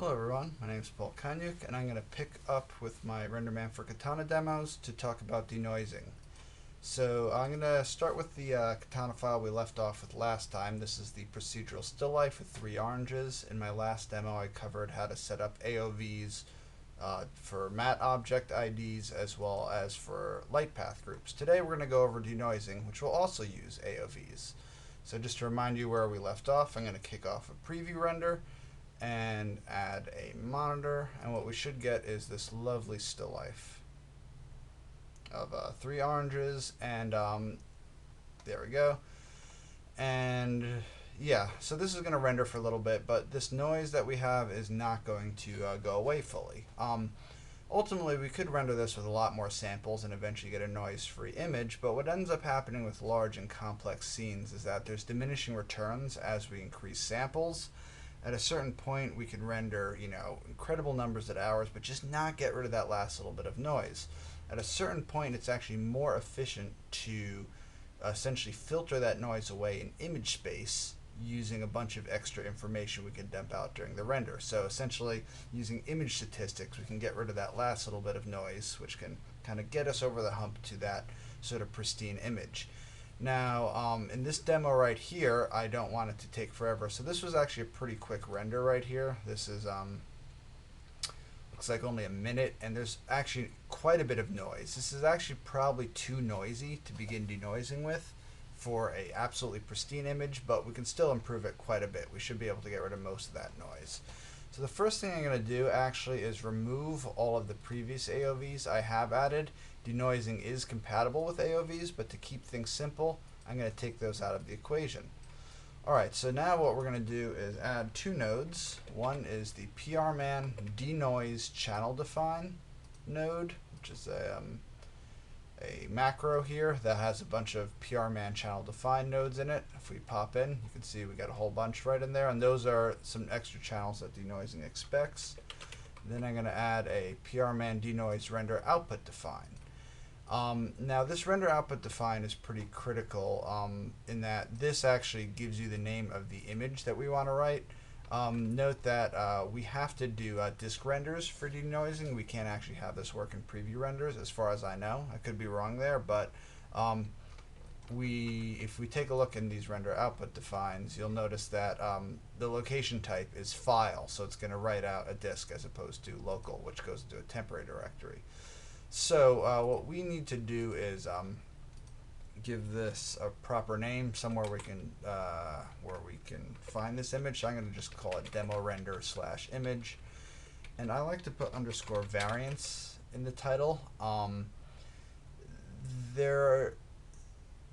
Hello everyone, my name is Paul Kanyuk and I'm going to pick up with my RenderMan for Katana demos to talk about denoising. So I'm going to start with the Katana file we left off with last time. This is the procedural still life with 3 oranges. In my last demo I covered how to set up AOVs for matte object IDs as well as for light path groups. Today we're going to go over denoising, which will also use AOVs. So just to remind you where we left off, I'm going to kick off a preview render and add a monitor, and what we should get is this lovely still life of 3 oranges, and there we go. And yeah, so this is going to render for a little bit, but this noise that we have is not going to go away fully. Ultimately, we could render this with a lot more samples and eventually get a noise-free image, but what ends up happening with large and complex scenes is that there's diminishing returns as we increase samples. At a certain point, we can render, incredible numbers of hours, but just not get rid of that last little bit of noise. At a certain point, it's actually more efficient to essentially filter that noise away in image space using a bunch of extra information we can dump out during the render. So essentially, using image statistics, we can get rid of that last little bit of noise, which can kind of get us over the hump to that sort of pristine image. Now, in this demo right here, I don't want it to take forever. So this was actually a pretty quick render right here. This is, looks like only a minute, and there's actually quite a bit of noise. This is actually probably too noisy to begin denoising with for a absolutely pristine image, but we can still improve it quite a bit. We should be able to get rid of most of that noise. So the first thing I'm going to do actually is remove all of the previous AOVs I have added. Denoising is compatible with AOVs, but to keep things simple, I'm going to take those out of the equation. Alright, so now what we're going to do is add 2 nodes. One is the RenderMan Denoise Channel Define node, which is a macro here that has a bunch of RenderMan Channel Define nodes in it. If we pop in, you can see we got a whole bunch right in there, and those are some extra channels that denoising expects. Then I'm going to add a RenderMan Denoise Render Output Define. Now this render output define is pretty critical in that this actually gives you the name of the image that we want to write. Note that we have to do disk renders for denoising. We can't actually have this work in preview renders as far as I know. I could be wrong there, but if we take a look in these render output defines, you'll notice that the location type is file, so it's going to write out a disk as opposed to local, which goes into a temporary directory. So what we need to do is give this a proper name somewhere we can find this image. So I'm going to just call it demo render / image, and I like to put underscore variance in the title.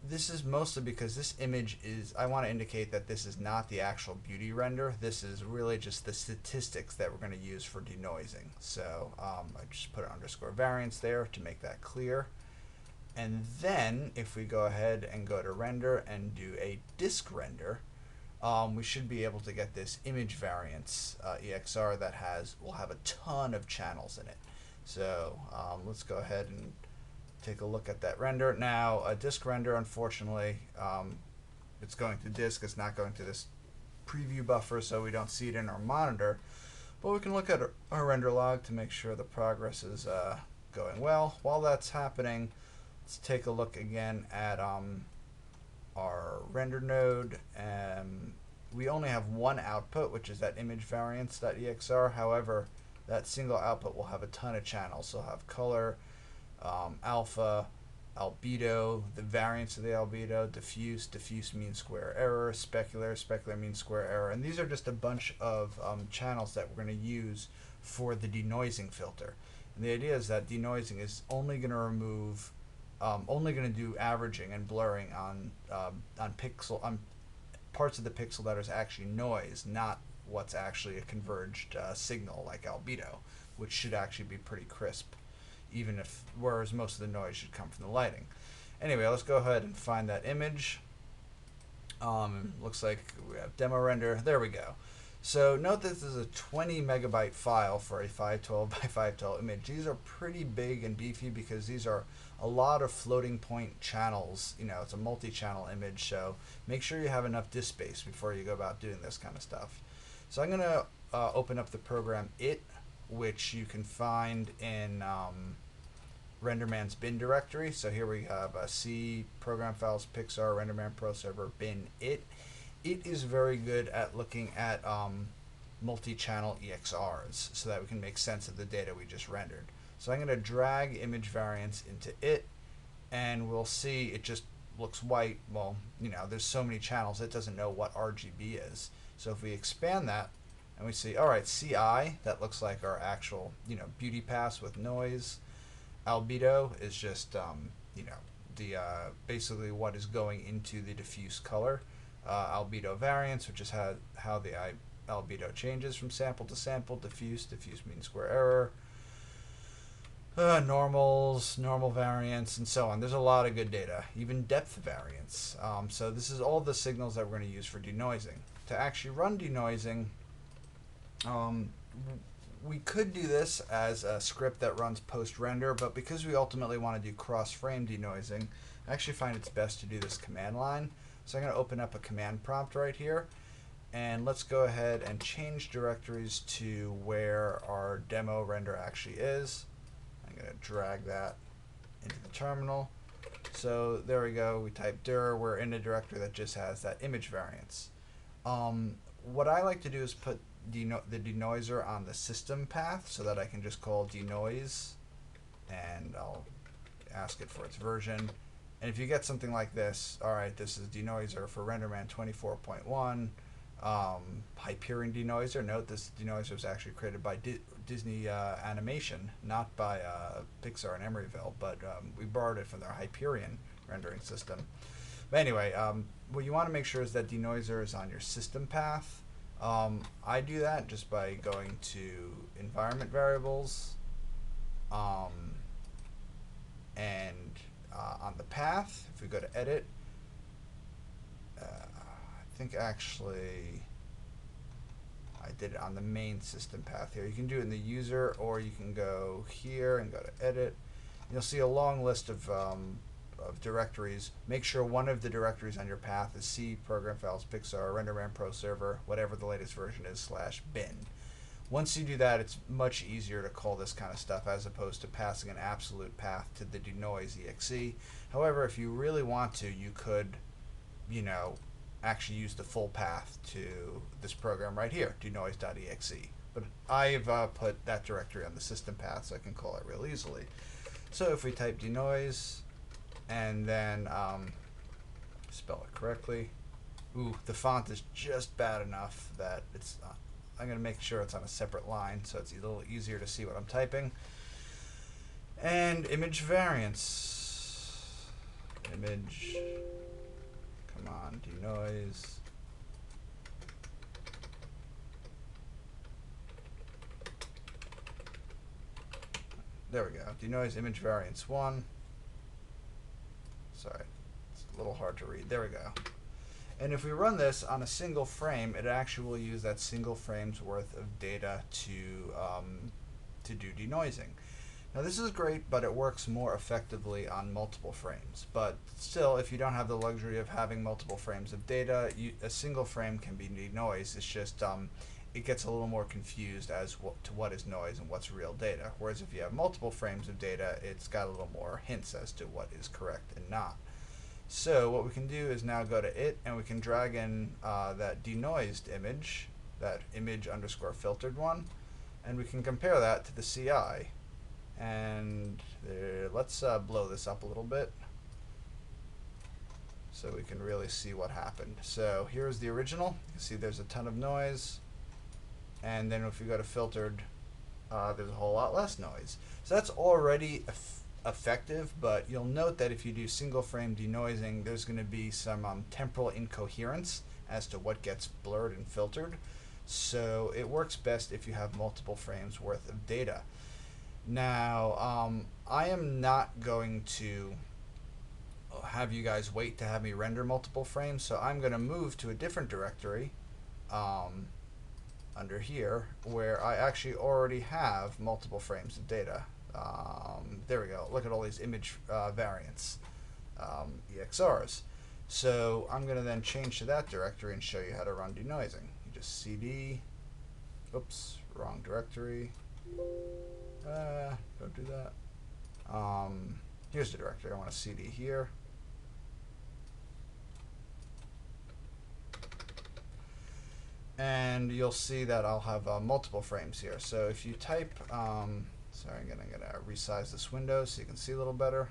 This is mostly because this image is, I want to indicate that this is not the actual beauty render. This is really just the statistics that we're going to use for denoising. So I just put an underscore variance there to make that clear. And then if we go ahead and go to render and do a disk render, we should be able to get this image variance EXR that will have a ton of channels in it. So let's go ahead and take a look at that render. Now, a disk render, unfortunately, it's going to disk. It's not going to this preview buffer, so we don't see it in our monitor. But we can look at our render log to make sure the progress is going well. While that's happening, let's take a look again at our render node. We only have one output, which is that image variance.exr. However, that single output will have a ton of channels. So we'll have color, alpha, albedo, the variance of the albedo, diffuse mean square error, specular mean square error, and these are just a bunch of channels that we're going to use for the denoising filter. And the idea is that denoising is only going to remove, only going to do averaging and blurring on parts of the pixel that is actually noise, not what's actually a converged signal like albedo, which should actually be pretty crisp, whereas most of the noise should come from the lighting. Anyway, let's go ahead and find that image. Looks like we have demo render. There we go. So note that this is a 20 megabyte file for a 512 by 512 image. These are pretty big and beefy because these are a lot of floating point channels. It's a multi-channel image, so make sure you have enough disk space before you go about doing this kind of stuff. So I'm going to open up the program which you can find in RenderMan's bin directory. So here we have C, program files, Pixar, RenderMan Pro Server, bin it. It is very good at looking at multi-channel EXRs so that we can make sense of the data we just rendered. So I'm going to drag image variance into it, and we'll see it just looks white. Well, you know, there's so many channels, it doesn't know what RGB is. So if we expand that and we see, all right, CI, that looks like our actual, you know, beauty pass with noise. Albedo is just, you know, the basically what is going into the diffuse color. Albedo variance, which is how the albedo changes from sample to sample. Diffuse mean square error. Normals, normal variance, and so on. There's a lot of good data, even depth variance. So this is all the signals that we're going to use for denoising. To actually run denoising, we could do this as a script that runs post-render, but because we ultimately want to do cross-frame denoising, I actually find it's best to do this command line. So I'm going to open up a command prompt right here, and let's go ahead and change directories to where our demo render actually is. I'm going to drag that into the terminal. So there we go. We type dir. We're in a directory that just has that image variance. What I like to do is put the denoiser on the system path so that I can just call denoise, and I'll ask it for its version. And if you get something like this, all right, this is denoiser for RenderMan 24.1. Hyperion denoiser. Note this denoiser was actually created by Disney Animation, not by Pixar and Emeryville, but we borrowed it from their Hyperion rendering system. But anyway, what you want to make sure is that denoiser is on your system path. I do that just by going to environment variables, and on the path, if we go to edit, I think actually I did it on the main system path here. You can do it in the user, or you can go here and go to edit. You'll see a long list of directories. Make sure one of the directories on your path is C, program files, Pixar, RenderMan Pro Server, whatever the latest version is, /bin. Once you do that, it's much easier to call this kind of stuff as opposed to passing an absolute path to the denoise exe. However, if you really want to, you could, you know, actually use the full path to this program right here, denoise.exe. But I've put that directory on the system path so I can call it real easily. So if we type denoise and then spell it correctly, ooh, the font is just bad enough that it's I'm going to make sure it's on a separate line so it's a little easier to see what I'm typing. And image variance. Image, come on, denoise. There we go. Denoise image variance 1. Sorry, it's a little hard to read. There we go. And if we run this on a single frame, it actually will use that single frame's worth of data to do denoising. Now this is great, but it works more effectively on multiple frames. But still, if you don't have the luxury of having multiple frames of data, a single frame can be denoised. It's just it gets a little more confused as to what is noise and what's real data. Whereas if you have multiple frames of data, it's got a little more hints as to what is correct and not. So what we can do is now go to it, and we can drag in that denoised image, that image underscore filtered one, and we can compare that to the CI. And let's blow this up a little bit so we can really see what happened. So here's the original. You can see there's a ton of noise, and then if we go to filtered, there's a whole lot less noise. So that's already effective, but you'll note that if you do single frame denoising, there's going to be some temporal incoherence as to what gets blurred and filtered. So it works best if you have multiple frames worth of data. Now, I am not going to have you guys wait to have me render multiple frames, so I'm going to move to a different directory under here where I actually already have multiple frames of data. There we go. Look at all these image variants, EXRs. So I'm going to then change to that directory and show you how to run denoising. You just cd oops, wrong directory. Don't do that. Here's the directory. I want a CD here. And you'll see that I'll have multiple frames here. So if you type, sorry, I'm gonna resize this window so you can see a little better.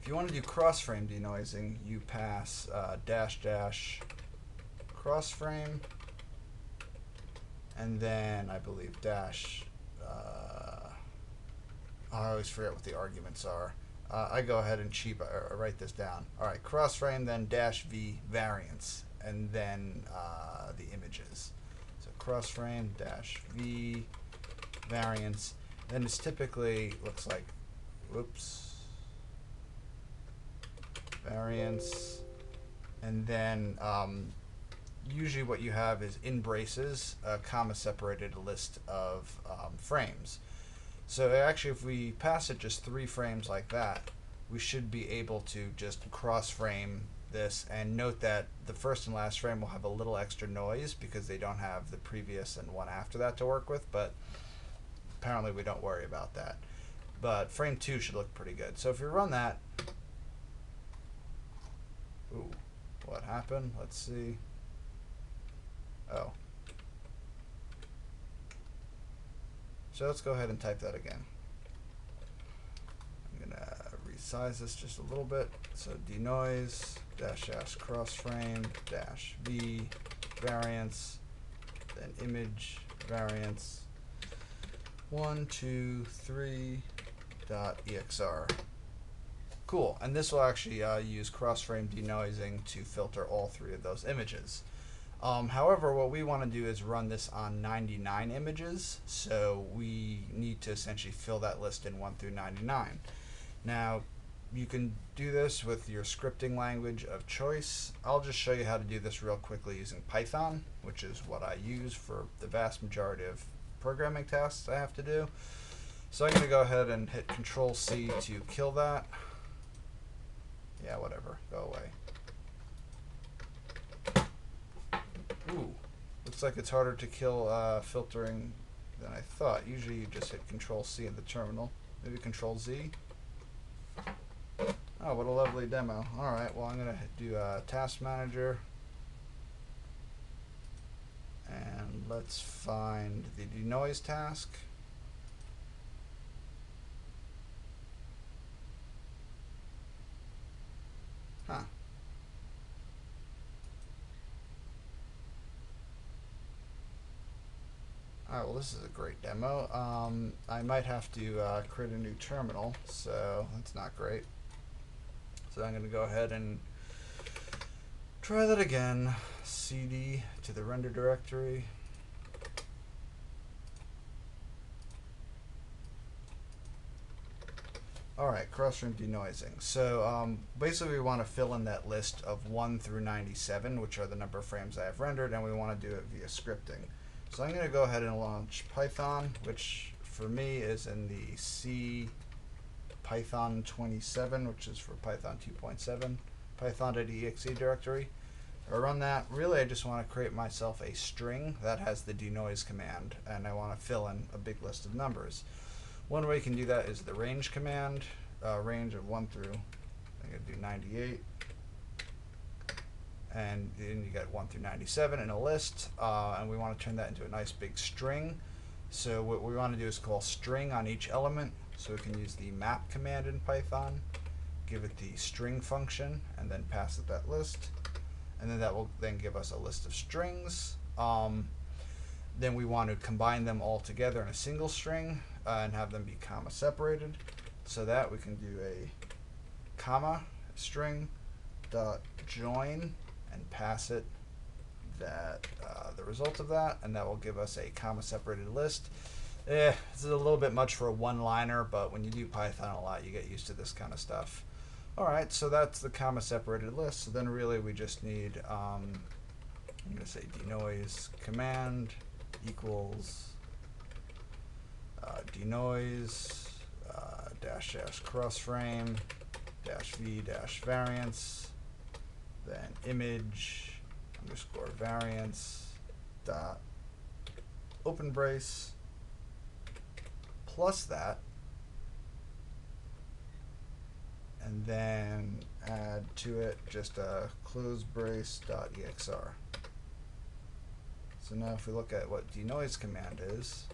If you want to do cross-frame denoising, you pass -- crossframe, and then I believe dash. I always forget what the arguments are. I go ahead and write this down. All right, crossframe, then -v variance, and then the images. So crossframe -v variance. Then it's typically looks like, whoops, variance, and then usually what you have is in braces a comma separated list of frames. So actually, if we pass it just 3 frames like that, we should be able to just cross frame this, and note that the first and last frame will have a little extra noise because they don't have the previous and one after that to work with, but apparently we don't worry about that. But frame 2 should look pretty good. So if we run that, ooh, what happened? Let's see. Oh. So let's go ahead and type that again. I'm going to resize this just a little bit. So denoise -- crossframe -v variance, then image variance 123.exr. Cool. And this will actually use crossframe denoising to filter all 3 of those images. However, what we want to do is run this on 99 images, so we need to essentially fill that list in 1 through 99. Now, you can do this with your scripting language of choice. I'll just show you how to do this real quickly using Python, which is what I use for the vast majority of programming tasks I have to do. So I'm going to go ahead and hit Control-C to kill that. Yeah, whatever. Go away. Ooh, looks like it's harder to kill filtering than I thought. Usually you just hit Control-C in the terminal. Maybe Control-Z. Oh, what a lovely demo. Alright, well I'm going to do Task Manager. And let's find the denoise task. Huh. Alright, well this is a great demo. I might have to create a new terminal, so that's not great. So I'm going to go ahead and try that again. CD to the render directory. Alright, crossframe denoising. So basically we want to fill in that list of 1 through 97, which are the number of frames I have rendered, and we want to do it via scripting. So I'm going to go ahead and launch Python, which for me is in the C Python 27, which is for Python 2.7, python.exe directory. I run that. Really, I just want to create myself a string that has the denoise command, and I want to fill in a big list of numbers. One way you can do that is the range command, range of 1 through, I'm going to do 98. And then you get 1 through 97 in a list, and we want to turn that into a nice big string. So what we want to do is call string on each element. So we can use the map command in Python, give it the string function, and then pass it that list. And then that will then give us a list of strings. Then we want to combine them all together in a single string and have them be comma separated. So that we can do a comma string dot join and pass it that the result of that, and that will give us a comma separated list. This is a little bit much for a one-liner, but when you do Python a lot, you get used to this kind of stuff. Alright, so that's the comma separated list. So then really we just need, I'm going to say denoise command equals denoise -- crossframe -v -variance, then image _ variance dot open brace plus that, and then add to it just a close brace.exr. So now if we look at what Denoise Command is,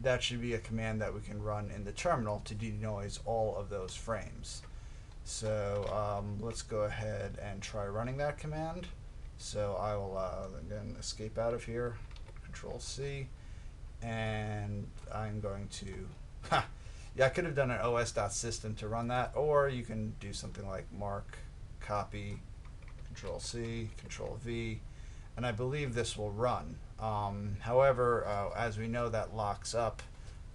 that should be a command that we can run in the terminal to denoise all of those frames. So let's go ahead and try running that command. So I will again escape out of here, Control C, and I'm going to yeah, I could have done an os.system to run that, or you can do something like mark, copy, Control C, Control V, and I believe this will run. However, as we know, that locks up.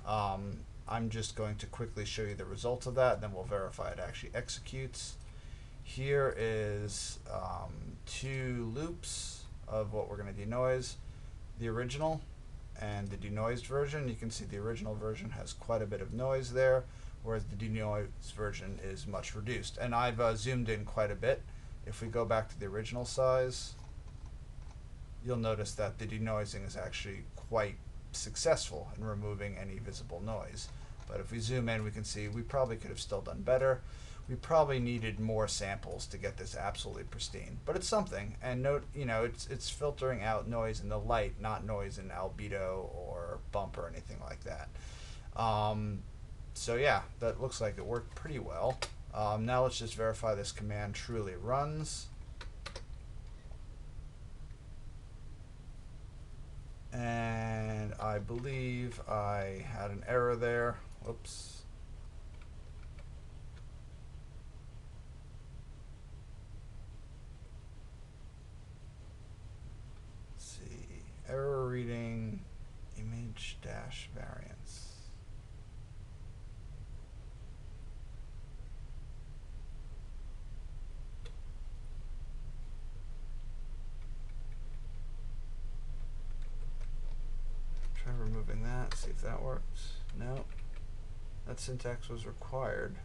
I'm just going to quickly show you the result of that, and then we'll verify it actually executes. Here is 2 loops of what we're going to denoise, the original and the denoised version. You can see the original version has quite a bit of noise there, whereas the denoised version is much reduced. And I've zoomed in quite a bit. If we go back to the original size, you'll notice that the denoising is actually quite successful in removing any visible noise. But if we zoom in, we can see we probably could have still done better. We probably needed more samples to get this absolutely pristine, but it's something. And note, it's filtering out noise in the light, not noise in albedo or bump or anything like that. So yeah, that looks like it worked pretty well. Now let's just verify this command truly runs. And I believe I had an error there. Whoops. Error reading image dash variance. Try removing that, see if that works. No, that syntax was required.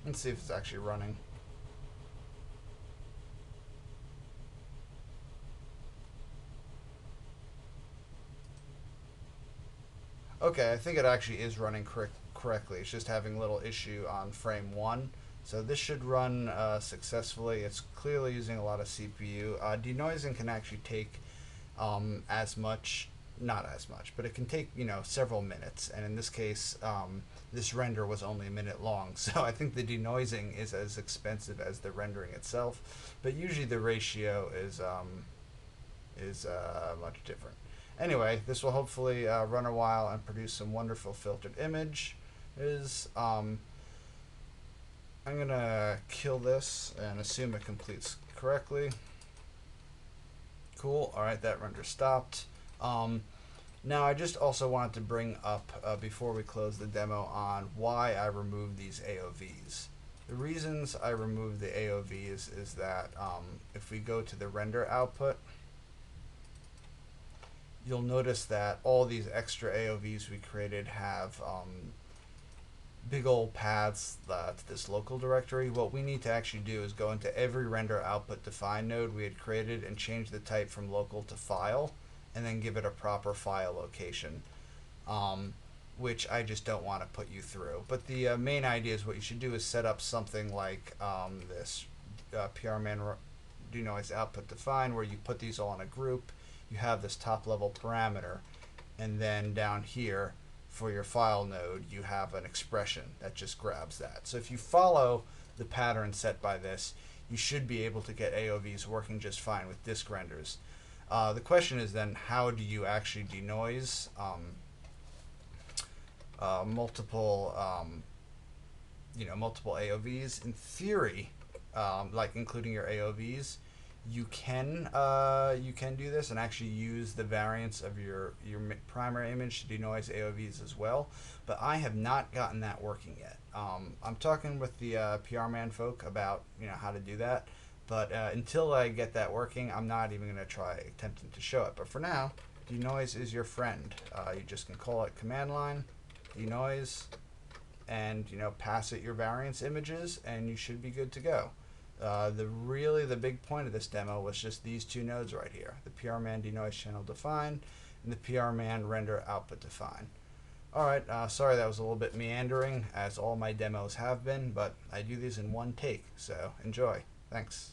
Let's see if it's actually running. Okay, I think it actually is running correctly. It's just having a little issue on frame 1. So this should run successfully. It's clearly using a lot of CPU. Denoising can actually take as much, not as much, but it can take, several minutes. And in this case, this render was only a minute long. So I think the denoising is as expensive as the rendering itself. But usually the ratio is much different. Anyway, this will hopefully run a while and produce some wonderful filtered image. I'm going to kill this and assume it completes correctly. Cool. All right, that render stopped. Now I just also wanted to bring up, before we close the demo, on why I removed these AOVs. The reasons I removed the AOVs is that if we go to the render output, you'll notice that all these extra AOVs we created have big old paths to this local directory. What we need to actually do is go into every render output define node we had created and change the type from local to file, and then give it a proper file location, which I just don't want to put you through. But the main idea is what you should do is set up something like this PRMan denoise output define, where you put these all in a group. You have this top level parameter, and then down here for your file node you have an expression that just grabs that. So if you follow the pattern set by this, you should be able to get AOVs working just fine with disk renders. The question is then, how do you actually denoise multiple AOVs? In theory, like including your AOVs, you can do this and actually use the variance of your primary image to denoise AOVs as well. But I have not gotten that working yet. I'm talking with the PRMan folk about how to do that. But until I get that working, I'm not even going to try attempting to show it. But for now, Denoise is your friend. You just can call it command line, denoise, and pass it your variance images, and you should be good to go. The big point of this demo was just these two nodes right here: the PRMan denoise channel define and the PRMan render output define. Alright, sorry that was a little bit meandering, as all my demos have been, but I do these in one take, so enjoy. Thanks.